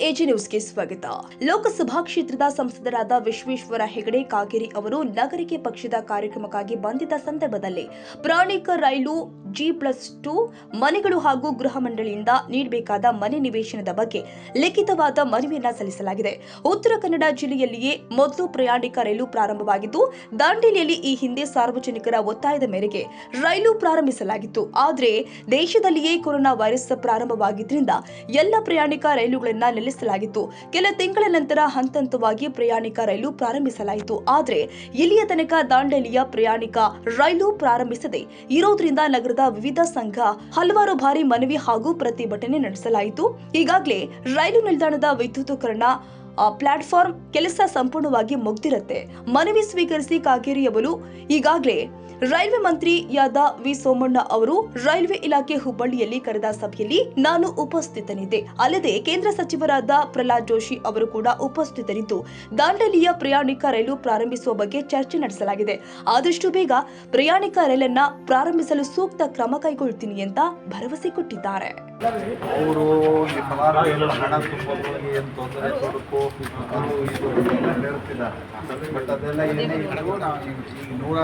AG ನ್ಯೂಸ್ಗೆ ಸ್ವಾಗತ. ಲೋಕಸಭಾ ಕ್ಷೇತ್ರದ ಸಂಸದರಾದ ವಿಶ್ವೇಶ್ವರ ಹೆಗಡೆ ಕಾಗೇರಿ ಅವರು ನಗರಿಗೆ ಪಕ್ಷದ ಕಾರ್ಯಕ್ರಮಕ್ಕಾಗಿ ಬಂದಿದ್ದ ಸಂದರ್ಭದಲ್ಲಿ ಪ್ರಯಾಣಿಕ ರೈಲು G+2 ಮನೆಗಳು ಹಾಗೂ ಗೃಹ ಮಂಡಳಿಯಿಂದ ನೀಡಬೇಕಾದ ಮನೆ ನಿವೇಶನದ ಬಗ್ಗೆ ಲಿಖಿತವಾದ ಮನವಿಯನ್ನ ಸಲ್ಲಿಸಲಾಗಿದೆ. ಉತ್ತರ ಕನ್ನಡ ಜಿಲ್ಲೆಯಲ್ಲಿಯೇ ಮೊದಲು ಪ್ರಯಾಣಿಕ ರೈಲು ಪ್ರಾರಂಭವಾಗಿದ್ದು, ದಾಂಡೇಲಿಯಲ್ಲಿ ಈ ಹಿಂದೆ ಸಾರ್ವಜನಿಕರ ಒತ್ತಾಯದ ಮೇರೆಗೆ ರೈಲು ಪ್ರಾರಂಭಿಸಲಾಗಿತ್ತು. ಆದರೆ ದೇಶದಲ್ಲಿಯೇ ಕೊರೋನಾ ವೈರಸ್ ಪ್ರಾರಂಭವಾಗಿದ್ದರಿಂದ ಎಲ್ಲ ಪ್ರಯಾಣಿಕ ರೈಲುಗಳನ್ನು ನಿಲ್ಲಿಸಲಾಗಿತ್ತು. ಕೆಲ ತಿಂಗಳ ನಂತರ ಹಂತವಾಗಿ ಪ್ರಯಾಣಿಕ ರೈಲು ಪ್ರಾರಂಭಿಸಲಾಯಿತು. ಆದರೆ ಇಲ್ಲಿಯ ತನಕ ದಾಂಡೇಲಿಯ ಪ್ರಯಾಣಿಕ ರೈಲು ಪ್ರಾರಂಭಿಸದೆ ಇರೋದ್ರಿಂದ ನಗರದ ವಿವಿಧ ಸಂಘ ಹಲವಾರು ಬಾರಿ ಮನವಿ ಹಾಗೂ ಪ್ರತಿಭಟನೆ ನಡೆಸಲಾಯಿತು. ಈಗಾಗಲೇ ರೈಲು ನಿಲ್ದಾಣದ ವಿದ್ಯುತೀಕರಣ ಪ್ಲಾಟ್ಫಾರ್ಮ್ ಕೆಲಸ ಸಂಪೂರ್ಣವಾಗಿ ಮುಗಿದಿರುತ್ತೆ. ಮನವಿ ಸ್ವೀಕರಿಸಿ ಕಾಗೇರಿ ಅವರು ಈಗಾಗಲೇ ರೈಲ್ವೆ ಮಂತ್ರಿಯಾದ ವಿ ಸೋಮಣ್ಣ ಅವರು ರೈಲ್ವೆ ಇಲಾಖೆ ಹುಬ್ಬಳ್ಳಿಯಲ್ಲಿ ಕರೆದ ಸಭೆಯಲ್ಲಿ ನಾನು ಉಪಸ್ಥಿತನಿದ್ದೆ. ಅಲ್ಲದೆ ಕೇಂದ್ರ ಸಚಿವರಾದ ಪ್ರಹ್ಲಾದ್ ಜೋಶಿ ಅವರು ಕೂಡ ಉಪಸ್ಥಿತರಿದ್ದು ದಾಂಡೇಲಿಯ ಪ್ರಯಾಣಿಕ ರೈಲು ಪ್ರಾರಂಭಿಸುವ ಬಗ್ಗೆ ಚರ್ಚೆ ನಡೆಸಲಾಗಿದೆ. ಆದಷ್ಟು ಬೇಗ ಪ್ರಯಾಣಿಕ ರೈಲನ್ನ ಪ್ರಾರಂಭಿಸಲು ಸೂಕ್ತ ಕ್ರಮ ಕೈಗೊಳ್ತೀನಿ ಅಂತ ಭರವಸೆ ಕೊಟ್ಟಿದ್ದಾರೆ. ಅವರು ಹಣ ತುಂಬೋದು ಏನು ತೊಂದರೆ ಕೊಡಕು ಅದು ಇದು ಹೇಳ್ತಿದ್ದಾರೆ. ಬಟ್ ಅದೆಲ್ಲ ಏನೇ ಇದ್ರು ನೂರ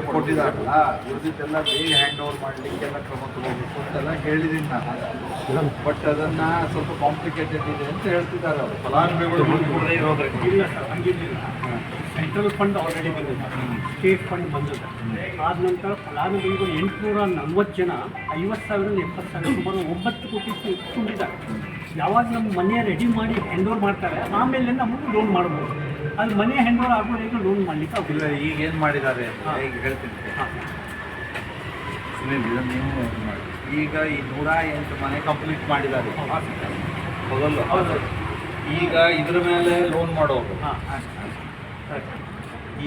ಕೊಟ್ಟಿದ್ದಾರಲ್ಲ, ಉಳಿದಿದ್ದೆಲ್ಲ ಬೇಗ ಹ್ಯಾಂಡ್ ಓವರ್ ಮಾಡಲಿಕ್ಕೆಲ್ಲ ಕ್ರಮ ತಗೋಬೇಕು ಅಂತೆಲ್ಲ ಹೇಳಿದ್ದೀನಿ ನಾನು. ಬಟ್ ಅದನ್ನ ಸ್ವಲ್ಪ ಕಾಂಪ್ಲಿಕೇಟೆಡ್ ಇದೆ ಅಂತ ಹೇಳ್ತಿದ್ದಾರೆ ಅವರು. ಫಲಾನುಭವಿಗಳು ಇರೋದ್ರಿಂದ ಸೆಂಟ್ರಲ್ ಫಂಡ್ ಆಲ್ರೆಡಿ ಬಂದಿದೆ, ಸ್ಟೇಟ್ ಫಂಡ್ ಬಂದಿದೆ. ಆದ ನಂತರ ಫಲಾನುಭವಿಗಳು 840 ಜನ 50,000 70,000 ಸುಮಾರು 9 ಕೋಟಿ ತುಂಬಿದ್ದಾರೆ. ಯಾವಾಗ ನಮ್ಮ ಮನೆ ರೆಡಿ ಮಾಡಿ ಹ್ಯಾಂಡ್ ಓವರ್ ಮಾಡ್ತಾರೆ ಆಮೇಲೆ ನಮಗೆ ಲೋನ್ ಮಾಡ್ಬೋದು. ಅದು ಮನೆ ಹ್ಯಾಂಡ್ ಓವರ್ ಆಗೋರಿಗೆ ಲೋನ್ ಮಾಡಲಿಕ್ಕೆ ಆಗಿಲ್ಲ. ಈಗ ಏನು ಮಾಡಿದ್ದಾರೆ ಈಗ ಹೇಳ್ತೀನಿ ಸುನೀಲ್, ಇದನ್ನು ನೀವು ಮಾಡಿ. ಈಗ ಈ 108 ಮನೆ ಕಂಪ್ಲೀಟ್ ಮಾಡಿದ್ದಾರೆ ಹೌದಲ್ಲ? ಈಗ ಇದ್ರ ಮೇಲೆ ಲೋನ್ ಮಾಡೋದು,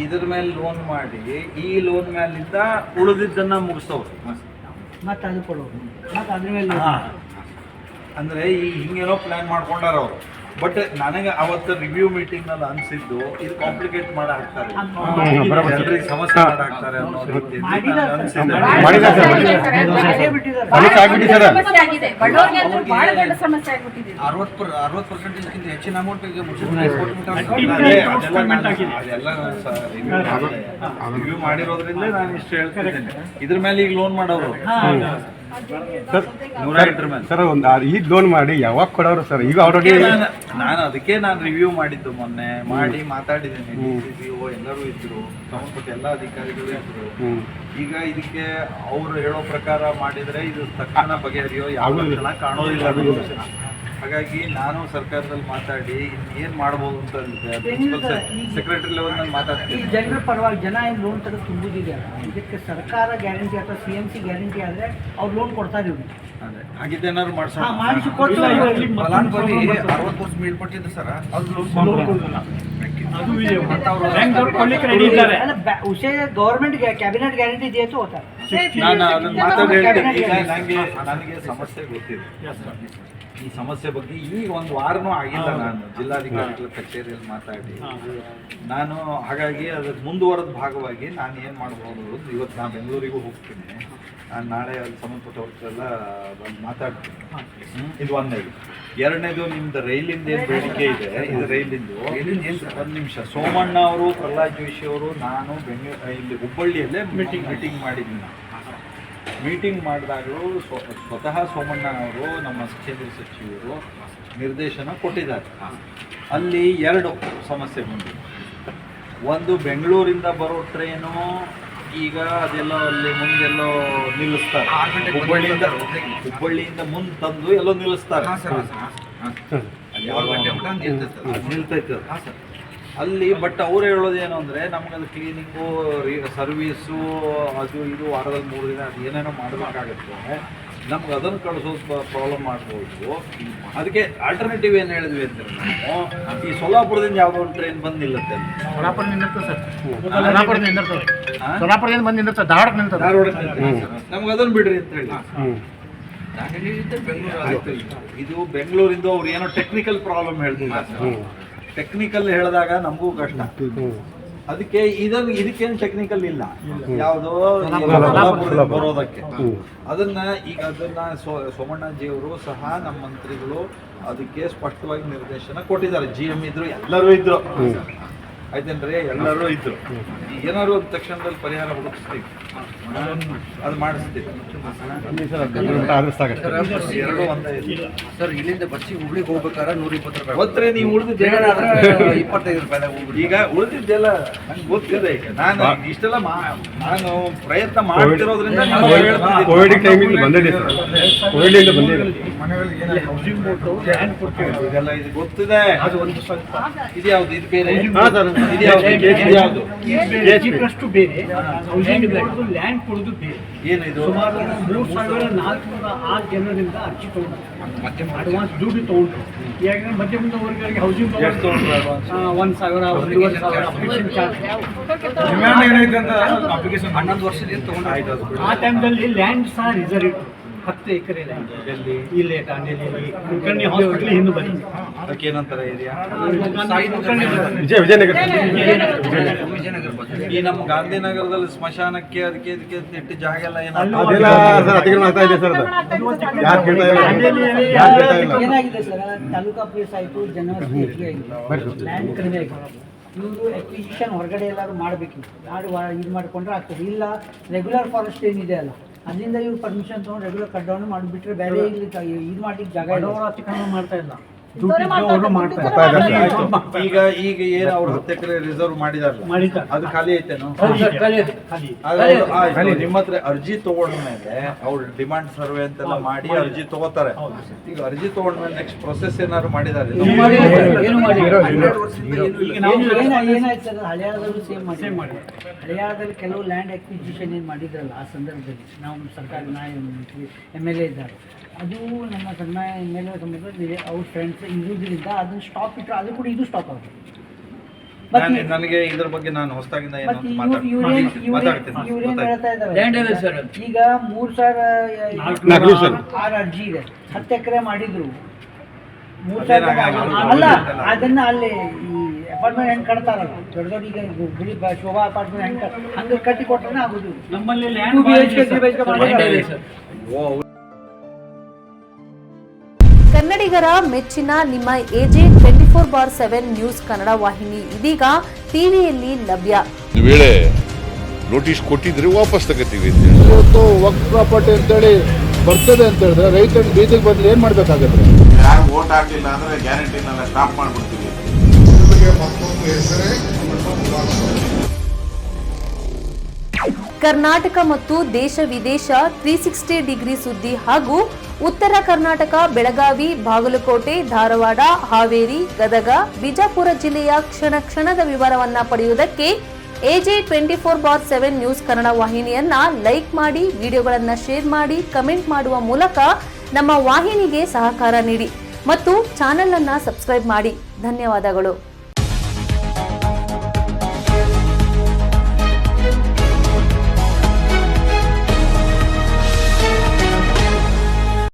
ಇದ್ರ ಮೇಲೆ ಲೋನ್ ಮಾಡಿ ಈ ಲೋನ್ ಮೇಲಿಂದ ಉಳಿದಿದ್ದನ್ನ ಮುಗಿಸೋರು ಮತ್ತೆ ಅದು ಕೊಡೋದು ಮತ್ತೆ ಅದ್ರ ಮೇಲೆ ಅಂದ್ರೆ ಈ ಹಿಂಗೇನೋ ಪ್ಲಾನ್ ಮಾಡ್ಕೊಂಡಾರ ಅವರು. ಬಟ್ ನನಗೆ ಅವತ್ತು ರಿವ್ಯೂ ಮೀಟಿಂಗ್ ನಲ್ಲಿ ಅನ್ಸಿದ್ದು ಇದು ಕಾಂಪ್ಲಿಕೇಟ್ ಮಾಡಿ ಹಾಕ್ತಾರೆ, ಜನರಿಗೆ ಸಮಸ್ಯೆ ಮಾಡಿ ಹಾಕ್ತಾರೆ ಅನ್ನೋದು ಹೆಚ್ಚಿನ ಅಮೌಂಟ್ ರಿವ್ಯೂ ಮಾಡಿರೋದ್ರಿಂದ ನಾನು ಇಷ್ಟು ಹೇಳ್ತಿದ್ದೇನೆ. ಇದ್ರ ಮೇಲೆ ಈಗ ಲೋನ್ ಮಾಡೋರು ಸರ್ ಈಗ ಲೋನ್ ಮಾಡಿ ಯಾವಾಗ ಕೊಡೋರು ಸರ್? ಈಗ ಆಲ್ರೆಡಿ ನಾನು ಅದಕ್ಕೆ ರಿವ್ಯೂ ಮಾಡಿದ್ದು ಮೊನ್ನೆ ಮಾಡಿ ಮಾತಾಡಿದ್ದೇನೆ. DCPO ಎಲ್ಲರೂ ಇದ್ರು, ಸಂಬಂಧಪಟ್ಟ ಎಲ್ಲ ಅಧಿಕಾರಿಗಳು ಇದ್ರು. ಈಗ ಇದಕ್ಕೆ ಅವರು ಹೇಳೋ ಪ್ರಕಾರ ಮಾಡಿದ್ರೆ ಇದು ತಕ್ಷಣ ಬಗೆಹರಿಯೋ ಯಾವ ಲಕ್ಷಣ ಕಾಣೋದಿಲ್ಲ. ಹಾಗಾಗಿ ನಾನು ಸರ್ಕಾರದಲ್ಲಿ ಮಾತಾಡಿ ಏನು ಮಾಡ್ಬೋದು ಅಂತ ಸೆಕ್ರೆಟರಿ ಲೆವೆಲ್ನಲ್ಲಿ ಮಾತಾಡ್ತೀನಿ. ಜನರ ಪರವಾಗಿ ಜನ ಏನು ಲೋನ್ ತೆಗೆದು ತುಂಬುದಿದೆ, ಇದಕ್ಕೆ ಸರ್ಕಾರ ಗ್ಯಾರಂಟಿ ಅಥವಾ CMC ಗ್ಯಾರಂಟಿ ಆದರೆ ಅವ್ರು ಲೋನ್ ಕೊಡ್ತಾ ಇದ್ದೀವಿ. ಅದೇ ಹಾಗಿದ್ದೇನಾದ್ರು ಮಾಡಿಸೋಣ. ಫಲಾನುಭವಿ 60 ವರ್ಷ ಮೇಲ್ಪಟ್ಟಿದ್ದು ಸರ್, ಅದು ಗೌರ್ಮೆಂಟ್ ಕ್ಯಾಬಿನೆಟ್ ಗ್ಯಾರಂಟಿ ದಿಯೇ ಹೋಗ್ತಾ ನಾನು ಅದನ್ನು ಮಾತಾಡಿ ಹೇಳ್ತೀನಿ. ಈಗ ನನಗೆ ಸಮಸ್ಯೆ ಗೊತ್ತಿದೆ. ಈ ಸಮಸ್ಯೆ ಬಗ್ಗೆ ಈಗ ಒಂದು ವಾರನೂ ಆಗಿಲ್ಲ. ನಾನು ಜಿಲ್ಲಾಧಿಕಾರಿಗಳ ಕಚೇರಿಯಲ್ಲಿ ಮಾತಾಡಿ ನಾನು ಹಾಗಾಗಿ ಅದಕ್ಕೆ ಮುಂದುವರೆದ ಭಾಗವಾಗಿ ನಾನು ಏನು ಮಾಡ್ಬೋದು, ಇವತ್ತು ನಾನು ಬೆಂಗಳೂರಿಗೂ ಹೋಗ್ತೀನಿ. ನಾನು ನಾಳೆ ಅಲ್ಲಿ ಸಂಬಂಧಪಟ್ಟವ್ರಿಗೆಲ್ಲ ಬಂದು ಮಾತಾಡ್ತೀನಿ. ಇದು ಒಂದನೇದು. ಎರಡನೇದು ನಿಮ್ದು ರೈಲಿಂದ ಏನು ಬೇಡಿಕೆ ಇದೆ, ಇದು ರೈಲಿಂದು ಒಂದು ನಿಮಿಷ. ಸೋಮಣ್ಣ ಅವರು, ಪ್ರಹ್ಲಾದ್ ಜೋಶಿ ಅವರು, ನಾನು ಇಲ್ಲಿ ಹುಬ್ಬಳ್ಳಿಯಲ್ಲೇ ಮೀಟಿಂಗ್ ಮಾಡಿದ್ದೀನಿ. ಮೀಟಿಂಗ್ ಮಾಡಿದಾಗಲೂ ಸ್ವತಃ ಸೋಮಣ್ಣ ಅವರು, ನಮ್ಮ ಕೇಂದ್ರ ಸಚಿವರು ನಿರ್ದೇಶನ ಕೊಟ್ಟಿದ್ದಾರೆ. ಅಲ್ಲಿ 2 ಸಮಸ್ಯೆ ಬಂದಿದೆ. ಒಂದು, ಬೆಂಗಳೂರಿಂದ ಬರೋ ಟ್ರೈನು ಈಗ ಅದೆಲ್ಲೋ ಅಲ್ಲಿ ಮುಂದೆಲ್ಲೋ ನಿಲ್ಲಿಸ್ತಾರೆ. ಹುಬ್ಬಳ್ಳಿಯಿಂದ ಮುಂದೆ ತಂದು ಎಲ್ಲೋ ನಿಲ್ಲಿಸ್ತಾರೆ, ನಿಲ್ತೈತೆ ಅಲ್ಲಿ. ಬಟ್ ಅವ್ರು ಹೇಳೋದೇನು ಅಂದರೆ ನಮ್ಗದು ಕ್ಲೀನಿಂಗು, ಸರ್ವೀಸು, ಅದು ಇದು ವಾರದಲ್ಲಿ 3 ದಿನ ಅದು ಏನೇನೋ ಮಾಡಬೇಕಾಗುತ್ತೆ. ನಮ್ಗೆ ಅದನ್ನು ಕಳಿಸೋದು ಪ್ರಾಬ್ಲಮ್ ಮಾಡ್ಬೋದು. ಅದಕ್ಕೆ ಆಲ್ಟರ್ನೇಟಿವ್ ಏನು ಹೇಳಿದ್ವಿ ಅಂದರೆ, ನಾವು ಈ ಸೊಲ್ಲಾಪುರದಿಂದ ಯಾವುದೋ ಒಂದು ಟ್ರೈನ್ ಬಂದು ನಿಲ್ಲುತ್ತೆ. ನಮ್ಗೆ ಅದನ್ನು ಬಿಡ್ರಿ ಅಂತ ಹೇಳಿ. ಇದು ಬೆಂಗಳೂರಿಂದ ಅವ್ರು ಏನೋ ಟೆಕ್ನಿಕಲ್ ಪ್ರಾಬ್ಲಮ್ ಹೇಳ್ತಿಲ್ಲ. ಟೆಕ್ನಿಕಲ್ ಹೇಳಿದಾಗ ನಮಗೂ ಕಷ್ಟ. ಅದಕ್ಕೆ ಇದಕ್ಕೇನು ಟೆಕ್ನಿಕಲ್ ಇಲ್ಲ ಯಾವುದೋ ಬರೋದಕ್ಕೆ. ಅದನ್ನ ಸೋಮಣ್ಣಜಿಯವರು ಸಹ ನಮ್ಮ ಮಂತ್ರಿಗಳು ಅದಕ್ಕೆ ಸ್ಪಷ್ಟವಾಗಿ ನಿರ್ದೇಶನ ಕೊಟ್ಟಿದ್ದಾರೆ. GM ಇದ್ರು, ಎಲ್ಲರೂ ಇದ್ರು, ಆಯ್ತೇನ್ರಿ, ಎಲ್ಲರೂ ಇದ್ರು. ಏನಾದ್ರು ಒಂದು ತಕ್ಷಣದಲ್ಲಿ ಪರಿಹಾರ ಹುಡುಕಿಸ್ತೀವಿ, ಅದು ಮಾಡಿಸ್ತೀವಿ. ಎರಡು ಒಂದೇ ಸರ್. ಇಲ್ಲಿಂದ ಬಸ್ಸಿಗೆ ಹುಬ್ಳಿಗೆ ಹೋಗ್ಬೇಕಾದ್ರೆ 120 ರೂಪಾಯಿ ಗೊತ್ತರೆ ನೀವು ಉಳಿದಿದ್ದ 25 ರೂಪಾಯಿ. ಈಗ ಉಳಿದಿದ್ದೆಲ್ಲ ನಂಗೆ ಗೊತ್ತಿದೆ. ಈಗ ನಾನು ಇಷ್ಟೆಲ್ಲ ನಾನು ಪ್ರಯತ್ನ ಮಾಡ್ತಿರೋದ್ರಿಂದ ಕೋವಿಡ್ ಟೈಮಿಂದ ಬಂದಿದೆ ಸರ್. ಕೋವಿಡ್ ಬಂದಿದೆ. ಇದೆಲ್ಲ ಇದು ಗೊತ್ತಿದೆ. ಅದು ಒಂದು ಸ್ವಲ್ಪ ಇದು ಯಾವ್ದು? ಇದು ಬೇರೆ. G+2 ಬೇರೆ, ಲ್ಯಾಂಡ್ ಕೊಡೋದು ಬೇರೆ. ಏನಿದು? ಸುಮಾರು 3,406 ಜನರಿಂದ ಅರ್ಜಿ ತಗೊಂಡು ಅಡ್ವಾನ್ಸ್ ದುಡ್ಡು ತಗೊಂಡು. ಈಗ ಮಧ್ಯಮ ವರ್ಗಗಳಿಗೆ ಹೌಸಿಂಗ್ ಎಷ್ಟು ತಗೊಂಡ್ರು advance? 1,000 1,000 application charge. ಅಪ್ಲಿಕೇಶನ್ 11 ವರ್ಷದಿಂದ ತಗೊಂಡು ಆ ಟೈಮ್ದಲ್ಲಿ ಲ್ಯಾಂಡ್ ಸಹ ರಿಸರ್ವ್ ಇತ್ತು. 10 ಎಕರೆ ಲ್ಯಾಂಡ್ ಇಲ್ಲೇ ದಾಂಡೇಲಿಯಲ್ಲಿ ಕುಲಕರ್ಣಿ ಹಾಸ್ಪಿಟಲ್ ಹಿಂದೆ ಬಂದಿದೆ. ಅದಕ್ಕೆ ಏನಂತಾರೆ ಏರಿಯಾ? ವಿಜಯನಗರ. ಈ ನಮ್ಮ ಗಾಂಧಿನಗರದಲ್ಲಿ ಸ್ಮಶಾನಕ್ಕೆ ಅದಕ್ಕೆ ಇದಕ್ಕೆ ಇಟ್ಟು ಜಾಗ ಎಲ್ಲ ಅದೆಲ್ಲ ಸರ್ ಅತಿಕ್ರಮಣ ಆಗ್ತಾ ಇದೆ ಸರ್. ಅದು ಯಾರು ಕೇಳ್ತಾ ಇಲ್ಲ. ಏನಾಗಿದೆ ಸರ್, ತಾಲೂಕಾ ಪ್ಲೇಸ್ ಆಯಿತು, ಜನವಸತಿ ಹೆಚ್ಚಿಗೆ ಆಗಿದೆ, ಲ್ಯಾಂಡ್ ಕಡಿಮೆ ಆಗಿದೆ. ಇವರು ಎಕ್ವಿಸಿಷನ್ ಹೊರಗಡೆ ಎಲ್ಲರೂ ಮಾಡಬೇಕಿತ್ತು. ಇದು ಮಾಡಿಕೊಂಡ್ರೆ ಆಗ್ತದೆ. ಇಲ್ಲ ರೆಗ್ಯುಲರ್ ಫಾರೆಸ್ಟ್ ಏನಿದೆ ಅಲ್ಲ, ಅದರಿಂದ ಇವ್ರು ಪರ್ಮಿಷನ್ ತೊಗೊಂಡು ರೆಗ್ಯುಲರ್ ಕಟ್ ಡೌನ್ ಮಾಡಿಬಿಟ್ರೆ ಬೇರೆ ಇಲ್ಲಿ ಇದು ಮಾಡ್ಲಿಕ್ಕೆ ಜಾಗ ಇಲ್ಲ. ಅತಿಕ್ರಮಣ ಮಾಡ್ತಾ ಇಲ್ಲ, ದುಡ್ಡು ಮಾಡ್ತಾ ಇಲ್ಲ. ಈಗ ಏನು ಅವ್ರು 10 ಎಕರೆ ರಿಸರ್ವ್ ಮಾಡಿದಾರಲ್ಲ, ಅದು ಖಾಲಿ ಐತೇನು? ನಿಮ್ಮ ಹತ್ರ ಅರ್ಜಿ ತಗೊಂಡ್ಮೇಲೆ ಅವ್ರು ಡಿಮಾಂಡ್ ಸರ್ವೆ ಅಂತೆಲ್ಲ ಮಾಡಿ ಅರ್ಜಿ ತಗೋತಾರೆ. ಈಗ ಅರ್ಜಿ ತಗೊಂಡ್ಮೇಲೆ ನೆಕ್ಸ್ಟ್ ಪ್ರೊಸೆಸ್ ಏನಾದ್ರು ಮಾಡಿದ್ದಾರೆ? ಏನಾಯ್ತು ಸರ್, ಹಳೆಯಾಳದಲ್ಲೂ ಸೇಮ್ ಮಾಡಿ. ಹಳೆಯಾಳದಲ್ಲಿ ಕೆಲವು ಲ್ಯಾಂಡ್ ಎಕ್ವಿಸಿಷನ್ ಏನು ಮಾಡಿದ್ರಲ್ಲ, ಆ ಸಂದರ್ಭದಲ್ಲಿ ನಾವು ಸರ್ಕಾರಿ ಮಂತ್ರಿ MLA ಇದ್ದಾರೆ, ಅದು ನಮ್ಮ ಸಣ್ಣ MLA ಸಂಬಂಧ ಅವ್ರ ಫ್ರೆಂಡ್ಸ್ ಇರುವುದರಿಂದ ಅದನ್ನ ಸ್ಟಾಪ್ ಇಟ್ಟರು. ಅದು ಕೂಡ ಇದು ಸ್ಟಾಪ್ ಆಗುತ್ತೆ. ನನಗೆ ಇದ್ರ ಬಗ್ಗೆ ನಾನು ಹೊಸದಾಗಿಂದ ಇವ್ರೇನ್ ಹೇಳ್ತಾ ಇದ್ದಾರೆ, ಈಗ 3,006 ಅರ್ಜಿ ಇದೆ, 10 ಎಕರೆ ಮಾಡಿದ್ರು, 3,000 ಅಲ್ಲ, ಅದನ್ನ ಅಲ್ಲಿ ಈ ಅಪಾರ್ಟ್ಮೆಂಟ್ ಹೆಂಗ್ ಕಟ್ತಾರಲ್ಲ ದೊಡ್ಡ ದೊಡ್ಡ, ಈಗ ಗುಡಿ ಶೋಭಾ ಅಪಾರ್ಟ್ಮೆಂಟ್ ಹೆಂಗ್ ಹಂಗೆ ಕಟ್ಟಿ ಕೊಟ್ರೆ ಆಗೋದು. ನಮ್ಮಲ್ಲಿ 2 BHK 3 BHK ಮಾಡಿದ್ದಾರೆ. ಕನ್ನಡಿಗರ ಮೆಚ್ಚಿನ ನಿಮ್ಮ AJ 24/7 ನ್ಯೂಸ್ ಕನ್ನಡ ವಾಹಿನಿ ಇದೀಗ ಟಿವಿಯಲ್ಲಿ ಲಭ್ಯ. ಒಂದು ವೇಳೆ ನೋಟಿಸ್ ಕೊಟ್ಟಿದ್ರೆ ವಾಪಸ್ ತಗೋತೀವಿ. ಇವತ್ತು ವಕ್ಫ್ ಪ್ರಾಪರ್ಟಿ ಅಂತೇಳಿ ಬರ್ತದೆ ಅಂತ ಹೇಳಿದ್ರೆ ರೈತರ ಬೀದಿಗೆ ಬಂದು ಏನ್ ಮಾಡ್ಬೇಕಾಗತ್ತೆ? ಯಾರು ವೋಟ್ ಹಾಕಲಿಲ್ಲ ಅಂದ್ರೆ ಗ್ಯಾರಂಟಿನೆಲ್ಲ ಸ್ಟಾಪ್ ಮಾಡ್ಬಿಡ್ತೀವಿ. ಕರ್ನಾಟಕ ಮತ್ತು ದೇಶ ವಿದೇಶ 360 ಡಿಗ್ರಿ ಸುದ್ದಿ ಹಾಗೂ ಉತ್ತರ ಕರ್ನಾಟಕ, ಬೆಳಗಾವಿ, ಬಾಗಲಕೋಟೆ, ಧಾರವಾಡ, ಹಾವೇರಿ, ಗದಗ, ಬಿಜಾಪುರ ಜಿಲ್ಲೆಯ ಕ್ಷಣ ಕ್ಷಣದ ವಿವರವನ್ನ ಪಡೆಯುವುದಕ್ಕೆ AJ 24/7 ನ್ಯೂಸ್ ಕನ್ನಡ ವಾಹಿನಿಯನ್ನ ಲೈಕ್ ಮಾಡಿ, ವಿಡಿಯೋಗಳನ್ನ ಶೇರ್ ಮಾಡಿ, ಕಮೆಂಟ್ ಮಾಡುವ ಮೂಲಕ ನಮ್ಮ ವಾಹಿನಿಗೆ ಸಹಕಾರ ನೀಡಿ ಮತ್ತು ಚಾನೆಲ್ ಅನ್ನ ಸಬ್ಸ್ಕ್ರೈಬ್ ಮಾಡಿ. ಧನ್ಯವಾದಗಳು.